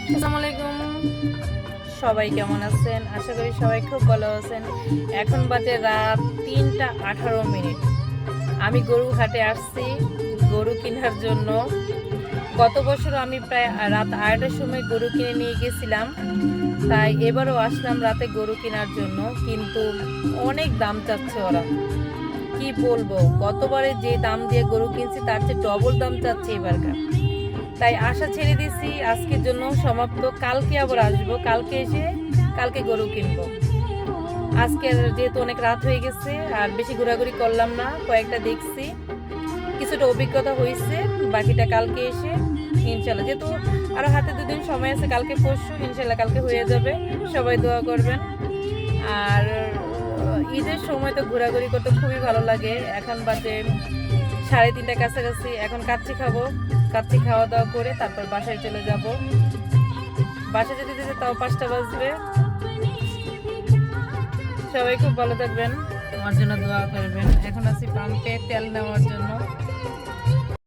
আসসালামু আলাইকুম, সবাই কেমন আছেন? আশা করি সবাই খুব ভালো আছেন। এখন বাজে রাত 3:18। আমি গরু হাটে আসছি গরু কেনার জন্য। গত বছর আমি প্রায় রাত 8টার সময় গরু কিনে নিয়ে গেছিলাম, তাই এবারও আসলাম রাতে গরু কেনার জন্য। কিন্তু অনেক দাম চাচ্ছে ওরা, কি বলবো, গতবারে যে দাম দিয়ে গরু কিনছি তার চেয়ে ডবল দাম চাচ্ছে এবারকার। তাই আশা ছেড়ে দিছি, আজকের জন্য সমাপ্ত। কালকে আবার আসবো, কালকে এসে কালকে গরু কিনবো। আজকে যেহেতু অনেক রাত হয়ে গেছে আর বেশি ঘোরাঘুরি করলাম না, কয়েকটা দেখছি, কিছুটা অভিজ্ঞতা হয়েছে। বাকিটা কালকে এসে ইনশাল্লাহ, যেহেতু আরো হাতে 2 দিন সময় আছে, কালকে পরশু ইনশাল্লাহ কালকে হয়ে যাবে। সবাই দোয়া করবেন। আর ঈদের সময় তো ঘোরাঘুরি করতে খুবই ভালো লাগে। এখন বাজে 3:30 কাছাকাছি। এখন কাচ্চি খাবো, কাচ্চি খাওয়া দাওয়া করে তারপর বাসায় চলে যাব। বাসায় যেতে যেতে তাও 5টা বাজবে। সবাই খুব ভালো থাকবেন, আমার জন্য দোয়া করবেন। এখন আছি পাম্পে তেল নেওয়ার জন্য।